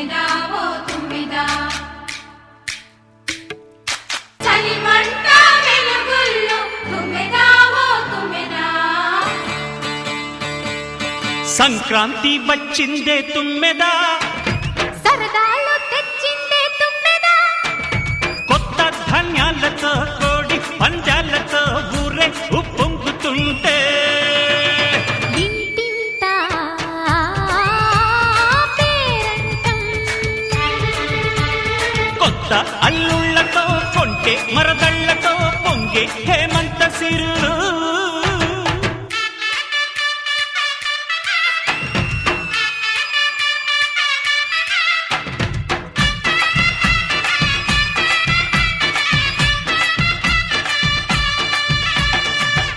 తుమ్మెదా ఓ తుమ్మెదా చలిమంట వెలుగుల్లో తుమ్మెదా ఓ తుమ్మెదా సంక్రాంతి వచ్చిందే తుమ్మెదా సరదాలు తెచ్చిందే తుమ్మెదా కొత్త ధాన్యాలతో కోడి పంజాలతో ఊరే ఉప్పొంగుతుంటే ఇంటింటా పేరంటం కొత్త అల్లుళ్లతో కొంటే మరదళ్లతో పొంగే హేమంత సిరులు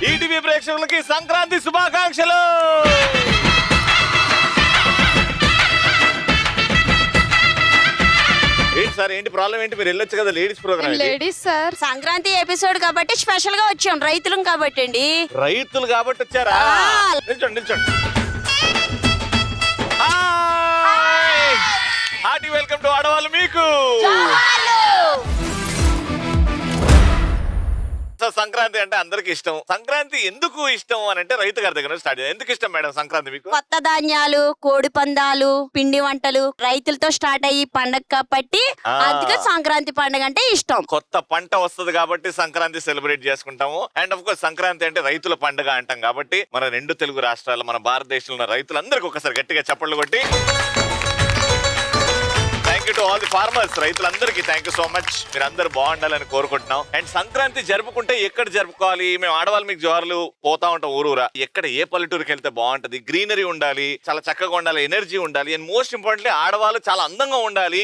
ఈటీవీ ప్రేక్షకులకి సంక్రాంతి శుభాకాంక్షలు. ఏంటి సార్, ఏంటి ప్రాబ్లం ఏంటి? మీరు వెళ్ళొచ్చు కదా, ladies programme. Ladies sir, Sankranti episode కాబట్టి స్పెషల్ గా వచ్చాం, రైతులం కాబట్టి అండి. రైతులు కాబట్టి వచ్చారా? నిల్చోండి నిల్చోండి. హార్టీ వెల్కమ్ టు ఆడవాళ్ళు మీకు. సంక్రాంతి అంటే అందరికి ఇష్టం. సంక్రాంతి ఎందుకు ఇష్టం అని అంటే రైతు గారి దగ్గర స్టార్ట్ చేయాలి. ఎందుకు ఇష్టం మేడం సంక్రాంతి మీకు? కొత్త ధాన్యాలు, కోడి పందాలు, పిండి వంటలు రైతులతో స్టార్ట్ అయ్యి పండగ కాబట్టి అందుకే సంక్రాంతి పండుగ అంటే ఇష్టం. కొత్త పంట వస్తుంది కాబట్టి సంక్రాంతి సెలబ్రేట్ చేసుకుంటాము. అండ్ ఆఫ్ కోర్స్ సంక్రాంతి అంటే రైతుల పండుగ అంటాం కాబట్టి మన రెండు తెలుగు రాష్ట్రాలు, మన భారతదేశంలో ఉన్న రైతులందరికీ ఒకసారి గట్టిగా చప్పట్లు కొట్టి thank you to all the farmers. రైతులందరికీ థ్యాంక్ యూ సో మచ్. మీరు అందరూ బాగుండాలని కోరుకుంటున్నాం. అండ్ సంక్రాంతి జరుపుకుంటే ఎక్కడ జరుపుకోవాలి? మేము ఆడవాళ్ళు మీకు జోర్లు పోతా ఉంటాం ఊరూరా. ఎక్కడ ఏ పల్లెటూరుకి వెళ్తే బాగుంటది? గ్రీనరీ ఉండాలి, చాలా చక్కగా ఉండాలి, ఎనర్జీ ఉండాలి, అండ్ మోస్ట్ ఇంపార్టెంట్లీ ఆడవాళ్ళు చాలా అందంగా ఉండాలి.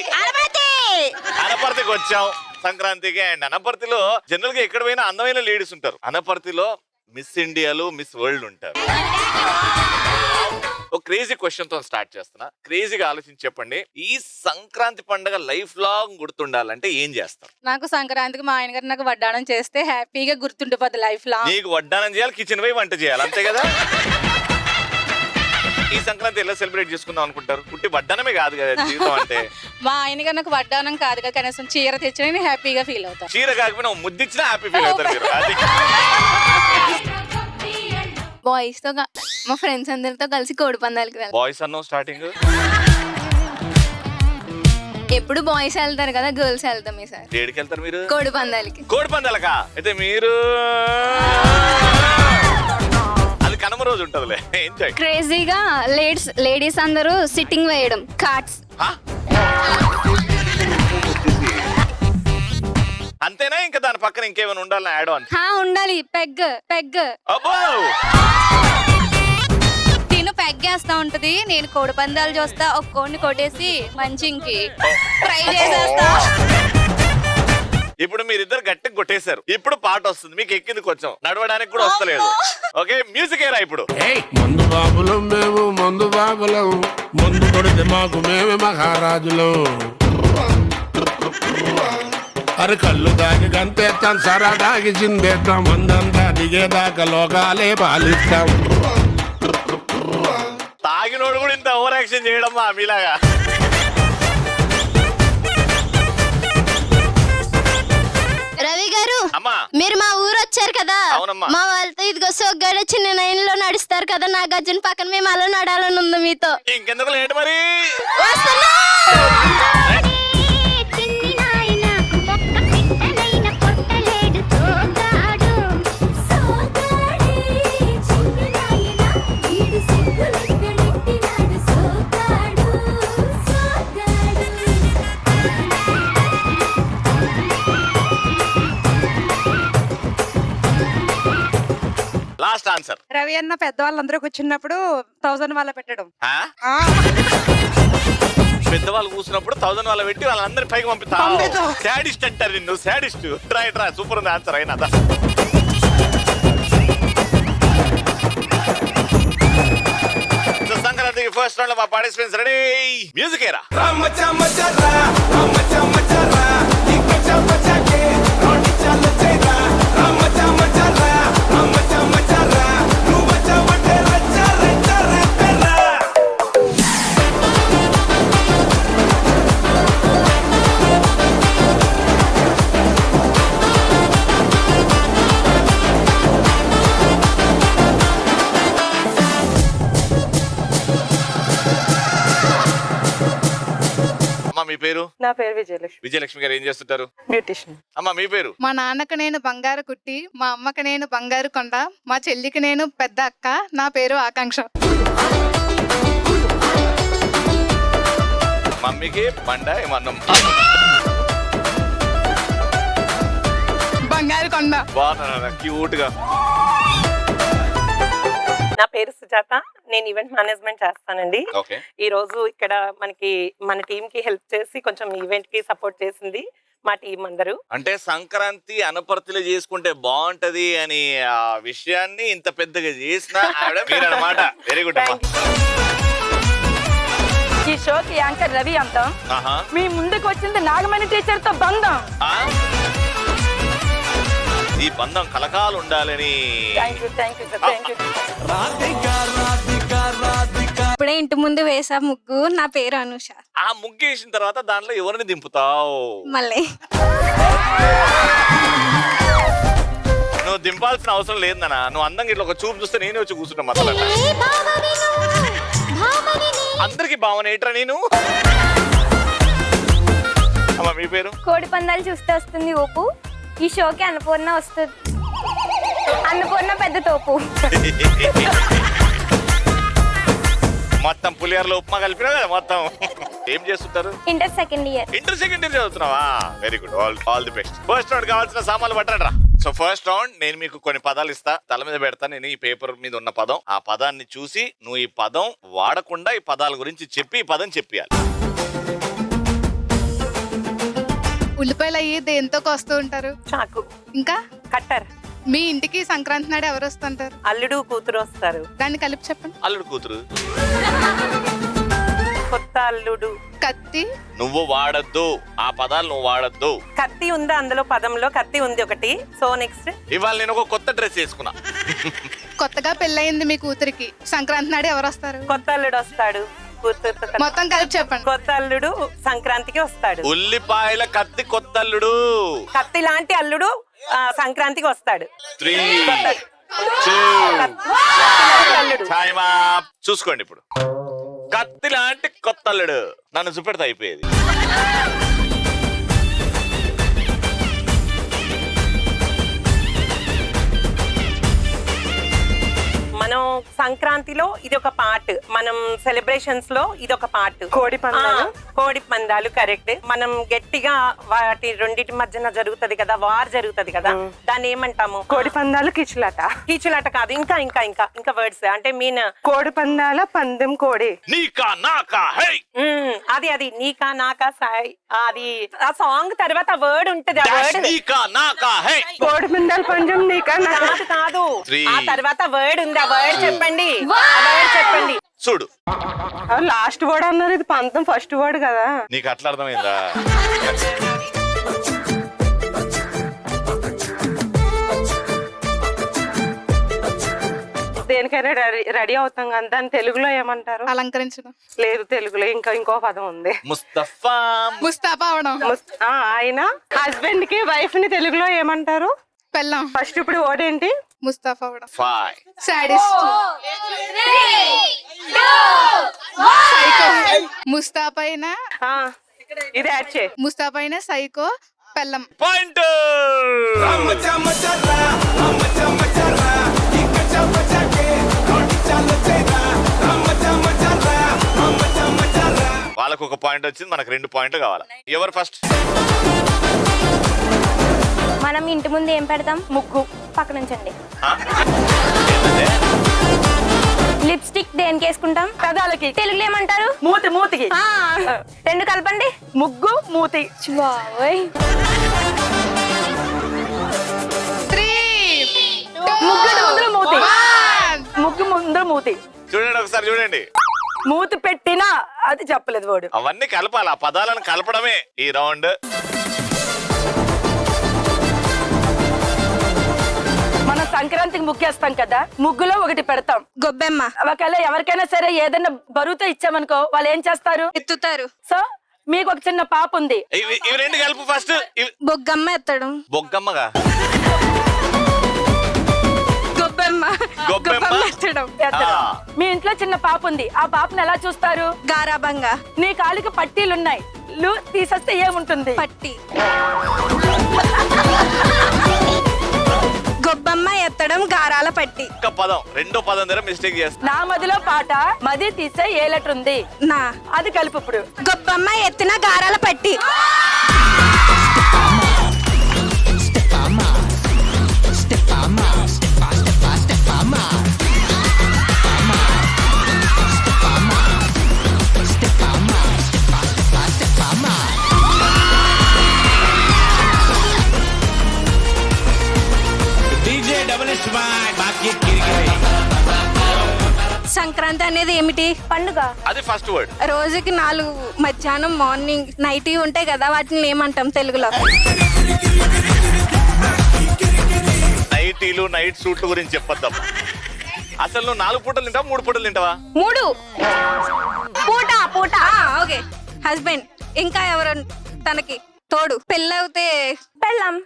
అనపర్తికి వచ్చాం సంక్రాంతికి. అండ్ అనపర్తిలో జనరల్ గా ఎక్కడ పోయినా అందమైన లేడీస్ ఉంటారు. అనపర్తిలో మిస్ ఇండియాలు, మిస్ వరల్డ్ ఉంటారు. ఒక క్రేజీ క్వశ్చన్ తో స్టార్ట్ చేస్తున్నా. క్రేజీగా ఆలోచించి చెప్పండి, ఈ సంక్రాంతి పండుగ లైఫ్ లాంగ్ గుర్తుండాలంటే ఏం చేస్తారు? నాకు సంక్రాంతికి మా ఆయన గారు నాకు వడ్డాణం చేస్తే హ్యాపీగా గుర్తుండిపోద్ది లైఫ్ లాంగ్. నీకు వడ్డానం చేయాలి, కిచెన్ పోయి వంట చేయాలి, అంతే కదా? ఈ సంక్రాంతి ఎలా సెలబ్రేట్ చేసుకుందాం అనుకుంటారు? పుట్టి వడ్డానమే కాదు కదా జీవితం అంటే. మా ఆయన గారు నాకు వడ్డానం కాదు కదా, కనీసం చీర తెచ్చిన నేను హ్యాపీగా ఫీల్ అవుతాను. చీర కాకపోయినా ముద్దిచ్చినా హ్యాపీ ఫీల్ అవుతారు మీరు. అది బాయ్స్ తో మా ఫ్రెండ్స్ అందరితో కలిసి కోడి పందాలకి వెళ్తాం. బాయ్స్ అన్నాం స్టార్టింగ్. ఎప్పుడు బాయ్స్ వెళ్తారు కదా, గర్ల్స్ వెళ్తాం ఈసారి. ఏడికి వెళ్తారు మీరు? కోడి పందాలకి. కోడి పందాలకా? అయితే మీరు అది కనుమ రోజు ఉంటదిలే, ఎంజాయ్. క్రేజీగా లేడీస్ అందరూ సిట్టింగ్ వేయడం, కార్డ్స్. అంతేనా? ఇంకా దాని పక్కన ఇంకేమైనా ఉండాలని యాడ్ ఆన్? ఉండాలి. పెగ్. అబ్బో, నేను పెగ్ వేస్తా ఉంటది, నేను కోడి పందాలు చూస్తా, ఒక కోడిని కొట్టేసి మంచింకి ఫ్రై చేసేస్తా. ఇప్పుడు మీరిద్దరు గట్టిగా కొట్టేశారు. ఇప్పుడు పాట వస్తుంది, మీకు ఎక్కింది కొంచెం, నడవడానికి కూడా వస్తలేదు. ఓకే, మ్యూజిక్ ఏరా ఇప్పుడు. మందు బాబులం మేము, మందు బాబులం, మందు కొడితే మాకు మేమే మహారాజులం. అరే కళ్ళు దాగి గంతేస్తాం, సరా దాగి చిందేస్తాం, మందంతా దిగేదాకా లోకాలే పాలిస్తాం. తాగినోడు కూడా ఇంత ఓవర్ యాక్షన్ చేయడం మీలాగా. రవి గారు, మీరు మా ఊరు వచ్చారు కదా, మా వాళ్ళతో ఇదిగో సోగ్గాడు చిన్న నైన్ లో నడుస్తారు కదా, నా గజ్జన పక్కన మేము అలా నడాలని ఉంది మీతో. ఇంకెందుకు లేట్ మరి? వస్తున్నా. Last answer. రవి అన్న పెద్దవాళ్ళందరూ కూర్చున్నప్పుడు 1000 వాళ్ళ పెట్టడం. పెద్దవాళ్ళు కూర్చున్నప్పుడు 1000 వాళ్ళ పెట్టి వాళ్ళందరి పైకి పంపిస్తా. సాడిస్ట్ అంటారు నిన్ను, సాడిస్ట్. ట్రా సూపర్ ఉంది ఆన్సర్ అయినా. సంక్రాంతికి ఫస్ట్ రౌండ్ లో మా పార్టిసిపెంట్స్ రెడీ. మ్యూజిక్ ఏరా. మీ పేరు? నా పేరు విజయలక్ష్మి. విజయలక్ష్మి గారు ఏం చేస్తుంటారు? బ్యూటిషియన్. అమ్మ మీ పేరు? మా నాన్నకు నేను బంగారు కుట్టి, మా అమ్మకి నేను బంగారు కొండ, మా చెల్లికి నేను పెద్ద అక్క, నా పేరు ఆకాంక్ష. మమ్మీకి బండ ఏమన్నాం? బంగారు కొండ. బాగున్నా క్యూట్ గా. నా పేరు సుజాత. నేను ఈవెంట్ మేనేజ్మెంట్ చేస్తానండి. ఓకే. ఈ రోజు ఇక్కడ మన టీమ్ కి హెల్ప్ చేసి కొంచెం ఈవెంట్ కి సపోర్ట్ చేసింది మా టీం అందరూ. అంటే సంక్రాంతి అనపర్తిలో చేసుకుంటే బాగుంటది అని ఆ విషయాన్ని ఇంత పెద్దగా చేసిన ఆవిడ మీరన్నమాట. వెరీ గుడ్ అమ్మా. ఈ షోకి యాంకర్ రవి అంతం. మీ ముందుకు వచ్చింది నాగమణి టీచర్ తో బంధం. ఈ బంధం కలకాలు ఉండాలని. ఇప్పుడే ఇంటి ముందు వేసా ముగ్గు, నా పేరు అనుష. ఆ ముగ్గు వేసిన తర్వాత దాంట్లో ఎవరిని దింపుతావు? మళ్ళీ నువ్వు దింపాల్సిన అవసరం లేదన్నా. నువ్వు అందంగా ఇట్లా ఒక చూపు చూస్తే నేనే వచ్చి కూర్చుంటా మాత్రం. అందరికి భావన ఏంట్రా నేను. అమ్మా మీ పేరు? కోడి పందాలు చూస్తే వస్తుంది ఊపు, ఈ షోకి అన్నపూర్ణ వస్తుంది. అన్నపూర్ణ పెద్ద తోపు. మొత్తం పులిహోరలో ఉప్మా కలిపినా కదా మొత్తం. ఏం చేస్తుంటారు? Inter second year. Inter second year చదువుతున్నావా? Very good. All the best. First round కావాల్సిన సామాన్లు పట్టండి. సో ఫస్ట్ రౌండ్ నేను మీకు కొన్ని పదాలు ఇస్తా, తల మీద పెడతా. నేను ఈ పేపర్ మీద ఉన్న పదం, ఆ పదాన్ని చూసి నువ్వు ఈ పదం వాడకుండా ఈ పదాల గురించి చెప్పి ఈ పదం చెప్పాలి. ఉల్లిపాయలు అయ్యి దేంతో కోస్తూ ఉంటారు? చాకు. ఇంకా కట్టర్. మీ ఇంటికి సంక్రాంతి నాడు ఎవరు వస్తుంటారు? అల్లుడు కూతురు వస్తారు. దాన్ని కలిపి చెప్పండి. అల్లుడు కూతురు. కొత్త అల్లుడు. కత్తి. నువ్వు వాడద్దు ఆ పదాలు, నువ్వు వాడద్దు. కత్తి ఉందా అందులో? పదంలో కత్తి ఉంది ఒకటి. So next. ఇవాళ నేను ఒక కొత్త డ్రెస్ వేసుకున్నా. కొత్తగా పెళ్ళయింది మీ కూతురికి, సంక్రాంతి నాడు ఎవరు వస్తారు? కొత్త అల్లుడు వస్తాడు. మొత్తం కలిపి చెప్పండి. కొత్త అల్లుడు సంక్రాంతికి వస్తాడు. ఉల్లిపాయల కత్తి కొత్త అల్లుడు. కత్తి లాంటి అల్లుడు సంక్రాంతికి వస్తాడు. 3, 2, టైమ్ అప్. చూసుకోండి ఇప్పుడు. కత్తి లాంటి కొత్త అల్లుడు. నన్ను చూపెడితే అయిపోయేది. మనం సంక్రాంతిలో ఇది ఒక పార్ట్, మనం సెలబ్రేషన్స్ లో ఇది ఒక పార్ట్. కోడి పందాలు కరెక్ట్. మనం గట్టిగా వాటి రెండింటి మధ్యన జరుగుతది కదా, వార్ జరుగుతది కదా, దాన్ని ఏమంటాము? కోడి పందాలు కిచులాట. కీచులాట కాదు, ఇంకా ఇంకా ఇంకా ఇంకా వర్డ్స్ అంటే మీన్. కోడి పందాల పందెం కోడి. నీకా నాకా హై. అది నీకా నాకా సాయ్. అది ఆ సాంగ్ తర్వాత వర్డ్ ఉంటది. ఆ వర్డ్ నీకా నాకా హై. కోడి పందాల పందెం నీకా కాదు కాదు. 3. ఆ తర్వాత వర్డ్ ఉంది. ఆ వర్డ్ చెప్పండి. చెప్పండి. చూడు, లాస్ట్ వర్డ్ అన్నారు, ఇది పంతం ఫస్ట్ వర్డ్ కదా. నీకు అట్లా అర్థమైందా? దేనికైనా రెడీ అవుతాం కదా, దాన్ని తెలుగులో ఏమంటారు? అలంకరించడం. లేదు, తెలుగులో ఇంకో పదం ఉంది. ముస్తఫా. ముస్తాఫా అవడం. ఆయన హస్బెండ్ కి వైఫ్ ని తెలుగులో ఏమంటారు? పెళ్ళాం. ఫస్ట్ ఇప్పుడు వర్డ్ ఏంటి? ముస్తాఫా అవడం. 5. సాడిస్ట్. సైకో. ముస్తాపైన ఇది యాడ్ చే. ముస్తాపైన సైకో పెళ్ళం. పాయింట్. వాళ్ళకు ఒక పాయింట్ వచ్చింది, మనకు 2 పాయింట్లు కావాలి. ఎవరు ఫస్ట్? మనం ఇంటి ముందు ఏం పెడతాం? ముగ్గు. పక్క నుంచండి. లిప్స్టిక్ దేనికి వేసుకుంటాం? పెదాలకి. తెలుగులో ఏమంటారు? మూతికి. 2 కలపండి. ముగ్గు మూతి. 3, 2, ముగ్గు ముందు మూతి. చూడండి ఒకసారి చూడండి. మూతి పెట్టినా అది చెప్పలేదు వాడు. అవన్నీ కలపాలి, ఆ పదాలను కలపడమే ఈ రౌండ్. మనం సంక్రాంతికి ముగ్గేస్తాం కదా, ముగ్గులో ఒకటి పెడతాం గొబ్బెమ్మ. ఒకవేళ ఎవరికైనా సరే ఏదైనా బరువుతో ఇచ్చామనుకో, వాళ్ళు ఏం చేస్తారు? ఎత్తుతారు. సో మీకు ఒక చిన్న పాప ఉంది, ఇవి 2 కలుపు ఫస్ట్. బొగ్గమ్మ ఎత్తడం. బొగ్గమ్మగా. గొబ్బెమ్మ ఎత్తడం. మీ ఇంట్లో చిన్న పాప ఉంది, ఆ పాపను ఎలా చూస్తారు? గారాబంగా. నీ కాలికి పట్టీలున్నాయి, లు తీసేస్తే ఏముంటుంది? పట్టి. గొబ్బమ్మ ఎత్తడం గారాల పట్టి. ఒక్క పదం రెండో పదం దగ్గర మిస్టేక్ చేస్తా. నా మదిలో పాట మది తీసే ఏ లెటర్ ఉంది? నా. అది కలుపు ఇప్పుడు. గొబ్బమ్మ ఎత్తిన గారాల పట్టి. సంక్రాంతి అనేది ఏమిటి? పండుగ. అది ఫస్ట్ వర్డ్. రోజుకి 4 మధ్యాహ్నం మార్నింగ్ నైట్ ఉంటాయి కదా, వాటిని ఏమంటాం తెలుగులో? నైటీలు నైట్ సూట్ గురించి చెప్పొద్దాం. అసలు నువ్వు 4 పూటలు తింటావా 3 పూటలు తింటావా? 3 పూట. ఓకే. హస్బెండ్. ఇంకా ఎవరు తనకి తోడు? పెళ్ళవుతే పెళ్ళాం.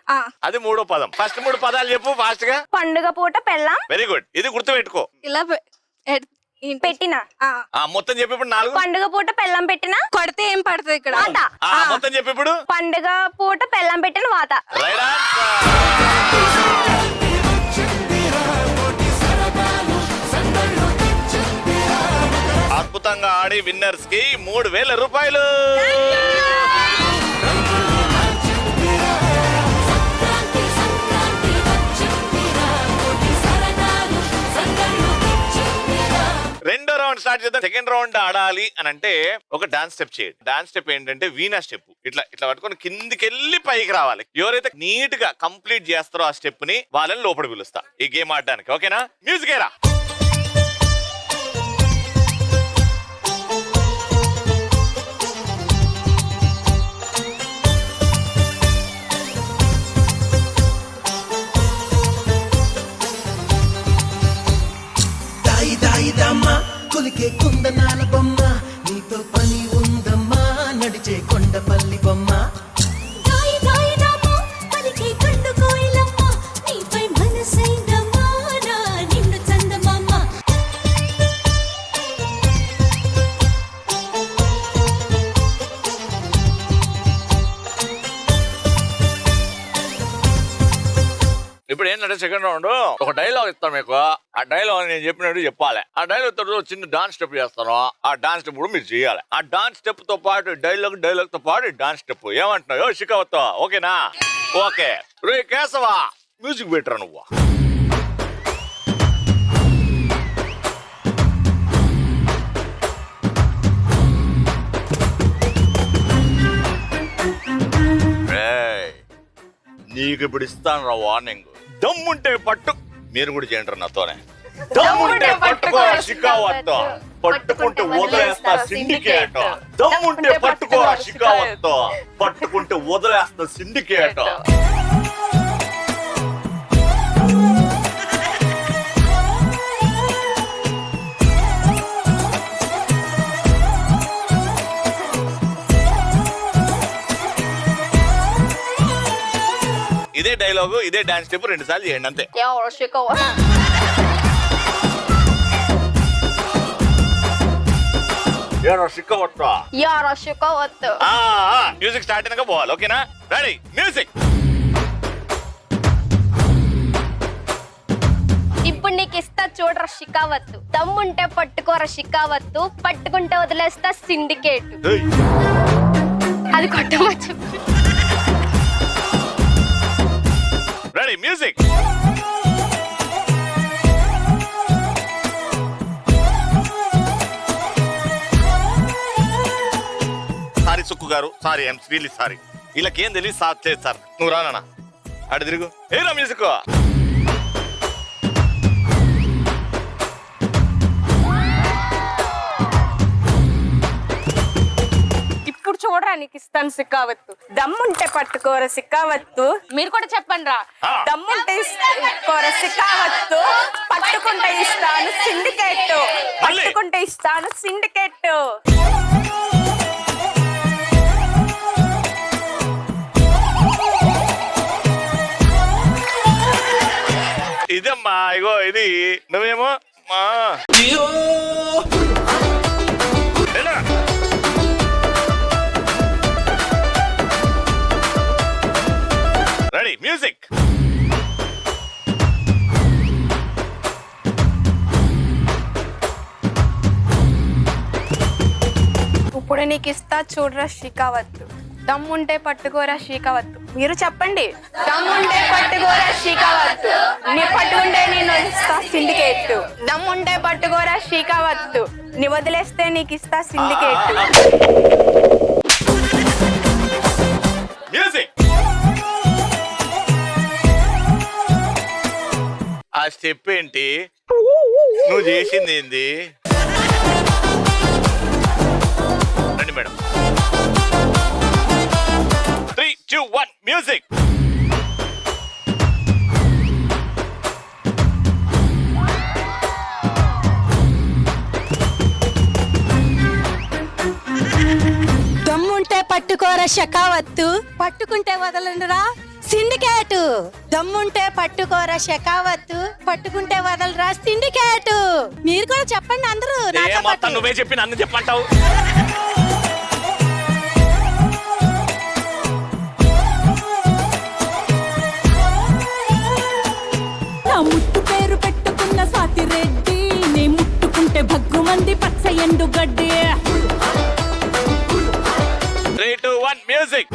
అది మూడో పదం. ఫస్ట్ 3 పదాలు చెప్పు ఫాస్ట్ గా. పండుగ పూట పెళ్ళాం. Very good. ఇది గుర్తు పెట్టుకో. ఇలా పెట్టినా. మొత్తం చెప్పి ఇప్పుడు 4. పండుగ పూట పెళ్ళం పెట్టినా. కొడితే ఏం పడుతుంది ఇక్కడ? మొత్తం చెప్పి ఇప్పుడు. పండుగ పూట పెళ్ళం పెట్టిన వాత. Right answer. అద్భుతంగా ఆడి విన్నర్స్ కి 3000 రూపాయలు. రెండో రౌండ్ స్టార్ట్ చేద్దాం. సెకండ్ రౌండ్ ఆడాలి అని అంటే ఒక డాన్స్ స్టెప్ చేయండి. డాన్స్ స్టెప్ ఏంటంటే వీణా స్టెప్. ఇట్లా ఇట్లా పట్టుకొని కిందికి వెళ్ళి పైకి రావాలి. ఎవరైతే నీట్ గా కంప్లీట్ చేస్తారో ఆ స్టెప్ ని వాళ్ళని లోపల పిలుస్తా ఈ గేమ్ ఆడడానికి. ఓకేనా? మ్యూజిక్ ఏరా. కొలికే కుందనాల బొమ్మ నీతో పని ఉందమ్మా నడిచే కొండపల్లి బొమ్మ. ఇప్పుడు ఏంటంటే సెకండ్ రౌండ్ ఒక డైలాగ్ ఇస్తాను మీకు. ఆ డైలాగ్ నేను చెప్పినట్టు చెప్పాలి. ఆ డైలాగ్ తో చిన్న డాన్స్ స్టెప్ చేస్తాను. ఆ డాన్స్ స్టెప్ కూడా మీరు చేయాలి. ఆ డాన్స్ స్టెప్ తో పాటు డైలాగ్ తో పాటు డాన్స్ స్టెప్. ఏమంటున్నావు శిఖవత్తో? ఓకేనా? ఓకే. రే కేశవా మ్యూజిక్ పెట్టరా నువ్వు. నీకు ఇప్పుడు ఇస్తాను రా వార్నింగ్. దమ్ముంటే పట్టు. మీరు కూడా చేయండి నాతోనే. దమ్ముంటే పట్టుకో షికావత్తో, పట్టుకుంటే వదిలేస్తా సిండికేట్. దమ్ముంటే పట్టుకో షికావత్తో, పట్టుకుంటే వదిలేస్తా సిండికేట్. ఇదే డైలాగు ఇదే డాన్స్ స్టెప్ 2 సార్లు చేయండి అంతే. మ్యూజిక్ స్టార్ట్ అయినాక పోవాలి. ఓకేనా? Ready music. ఇప్పుడు నీకు ఇస్తా చూడరా షికావత్తు. దమ్ముంటే పట్టుకోరా షికావత్తు, పట్టుకుంటే వదిలేస్తా సిండికేట్. అది కొట్టవచ్చు. Ready music. Sorry Sukku garu, sorry I'm really sorry. వీళ్ళకేం తెలియదు సార్ లేదు సార్. నువ్వు రానా అటు తిరుగు. ఏరా మ్యూజిక్. ఇప్పుడు చూడరా నీకు ఇస్తాను సిక్కావత్తు. దమ్ముంటే పట్టుకోర సిక్కావత్తు. మీరు కూడా చెప్పండి రా. దమ్ముంటే కోర సిక్కావత్తు, పట్టుకుంటే ఇస్తాను సిండికేట్. పట్టుకుంటే ఇస్తాను సిండికేట్. ఇదమ్మా ఇగో ఇది. నువ్వేమో మా ఇప్పుడు నీకు ఇస్తా చూడరా షికావత్తు, దమ్ముంటే పట్టుకోరా షికావత్తు. మీరు చెప్పండి. దమ్ముంటే పట్టుకోరా షికావత్తు, నీ పట్టుకుంటే నేను ఇస్తా సిండికేట్. దమ్ముంటే పట్టుకోరా షికావత్తు, నీ వదిలేస్తే నీకు ఇస్తా సిండికేట్. మ్యూజిక్. ఆ స్టెప్ ఏంటి, నువ్వు చేసింది ఏంది? రండి మేడం. 3, 2, 1 మ్యూజిక్. దమ్ముంటే పట్టుకోరా షకావత్తు, పట్టుకుంటే వదలండిరా సిండికేట్. దమ్ముంటే పట్టుకోరా షకావత్తు, పట్టుకుంటే వదలరా సిండికేట్. మీరు కూడా చెప్పండి అందరూ. మొత్తం నువ్వే చెప్పి నన్ను చెప్పంటావు. నా ముట్టు పేరు పెట్టుకున్న స్వాతి రెడ్డి, నీ ముట్టుకుంటే భగ్గుమంది పచ్చ ఎండు గడ్డి. 3, 2, 1 మ్యూజిక్.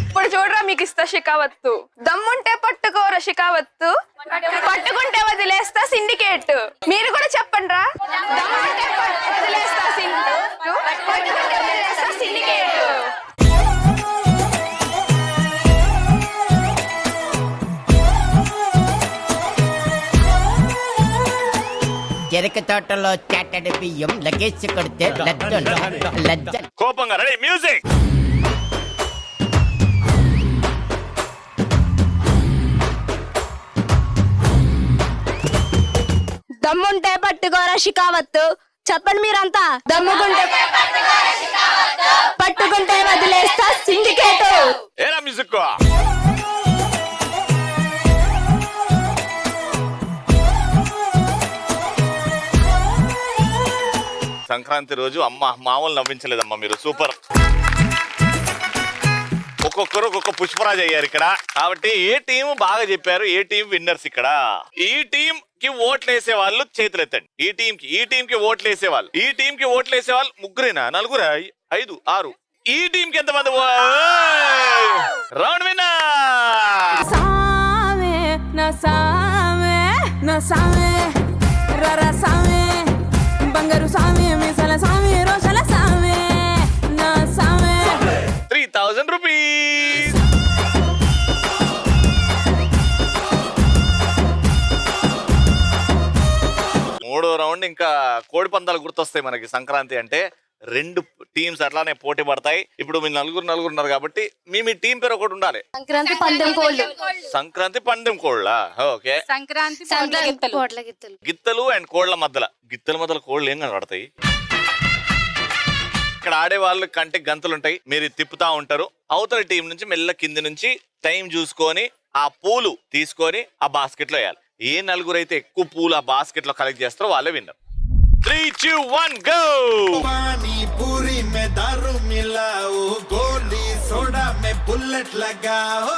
ఇప్పుడు చూడరా మీకు ఇస్తా షికావత్తు, దమ్ముంటే పట్టుకోరా షికావత్తు, పట్టుకుంటే వదిలేస్తా సిండికేట్. మీరు కూడా చెప్పండి రా. దమ్ముంటే వదిలేస్తా పట్టుకుంటే వదిలేస్తా సిండికేట్. చెరక తోటలో చాటడి బియ్యం లగేసి కొడితే లజ్జ. కోపంగా రెడీ మ్యూజిక్. దమ్ముంటే పట్టుకోరా షికావత్తు, చెప్పండి మీరంతా. దమ్ముకుంటే పట్టుకుంటే వదిలేస్తా సిండికేట్. ఏరా మ్యూజిక్. సంక్రాంతి రోజు అమ్మ మామూలు నవ్వించలేదమ్మా మీరు, సూపర్. ఒక్కొక్కరు ఒక్కొక్క పుష్పరాజ్ అయ్యారు ఇక్కడ. కాబట్టి ఏ టీం బాగా చెప్పారు, ఏ టీం విన్నర్స్ ఇక్కడ. ఈ టీం కి ఓట్లు వేసే వాళ్ళు చేతులు ఎత్తండి. ఈ టీం కి ఓట్లు వేసే వాళ్ళు, ఈ టీం కి ఓట్లు వేసే వాళ్ళు ముగ్గురేనా, నలుగురా, 5, 6. ఈ టీం కి ఎంతమంది? Round winner. సామే నా సామే నా సామే రరా సామే బంగారు సామే మిసల సామే రోషల సామే నా సామే. 3000 రూపీస్. మూడో రౌండ్ ఇంకా కోడి పందాలు గుర్తొస్తాయి మనకి. సంక్రాంతి అంటే 2 టీమ్స్ అట్లానే పోటీ పడతాయి. ఇప్పుడు మీరు నలుగురు ఉన్నారు కాబట్టి మీ టీం పేరు ఒకటి ఉండాలి. సంక్రాంతి పందెం కోళ్ళు. సంక్రాంతి పందెం కోళ్ళ. ఓకే. సంక్రాంతి గిత్తలు అండ్ కోళ్ల మధ్యలో, గిత్తల మధ్యలో కోళ్ళు ఏం కనబడతాయి? ఇక్కడ ఆడే వాళ్ళు కంటే గంతులు ఉంటాయి, మీరు తిప్పుతా ఉంటారు. అవతల టీం నుంచి మెల్ల కింది నుంచి టైం చూసుకొని ఆ పూలు తీసుకొని ఆ బాస్కెట్ లో వేయాలి. ఏ నలుగురు అయితే ఎక్కువ పూలు ఆ బాస్కెట్ లో కలెక్ట్ చేస్తారో వాళ్ళే విన్నర్. 3, 2, 1 గో. पानी पूरी में दारू मिलाओ, गोली सोडा में बुलेट लगाओ.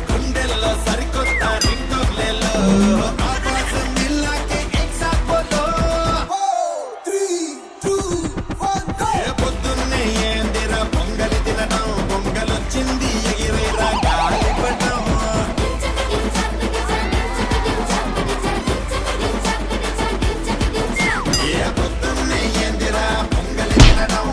गुंडेलो सरिकोता रिंगो ले लो, आवाज मिला के एक साथ बोलो 3, 2, 1 go. ये పొద్దున్నే ఏందిరా పొంగలి తినడం, పొంగలొచ్చింది ఎగిరేరా గాలిపటం. ఏ పొద్దున్నే ఏందిరా పొంగలి తినడం,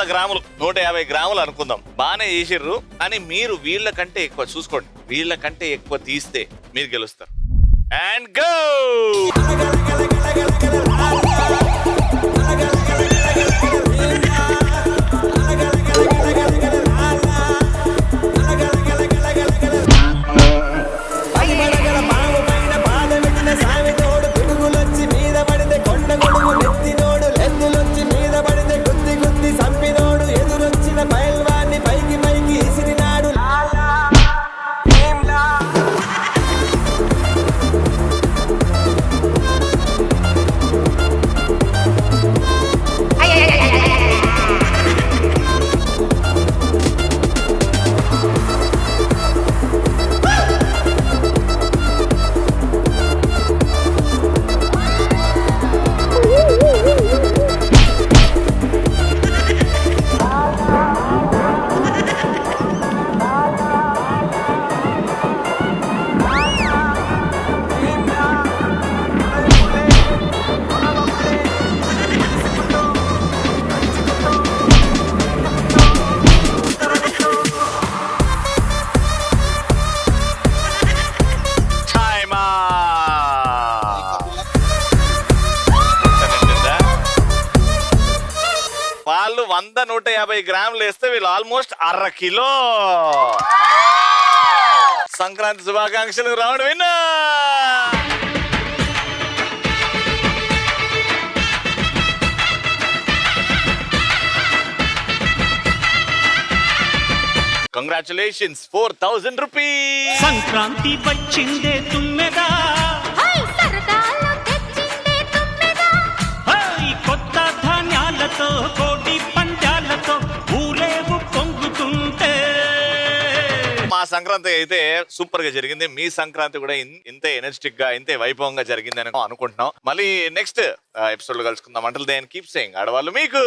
100 గ్రాములు 150 గ్రాములు అనుకుందాం, బాగానే చేసిర్రు అని మీరు వీళ్ళకంటే ఎక్కువ చూసుకోండి, వీళ్ళకంటే ఎక్కువ తీస్తే మీరు గెలుస్తారు. And go. వాళ్ళు 100-150 గ్రాములు వేస్తే వీళ్ళు ఆల్మోస్ట్ 1/2 కిలో. సంక్రాంతి శుభాకాంక్షలు. Round winner. Congratulations, 4000 rupees. Sankranti వచ్చిందే తుమ్మెదా, కొత్త ధాన్యాలతో కోటి పంజాలతో ఊరేగు పొంగుతుంటే. మా సంక్రాంతి అయితే సూపర్ గా జరిగింది, మీ సంక్రాంతి కూడా ఇంతే ఎనర్జెటిక్ గా ఇంతే వైభవంగా జరిగింది అని అనుకుంటున్నాం. మళ్ళీ నెక్స్ట్ ఎపిసోడ్ లో కలుసుకుందాం. అంటల్ దెన్ కీప్ సేయింగ్ ఆడవాళ్ళు మీకు.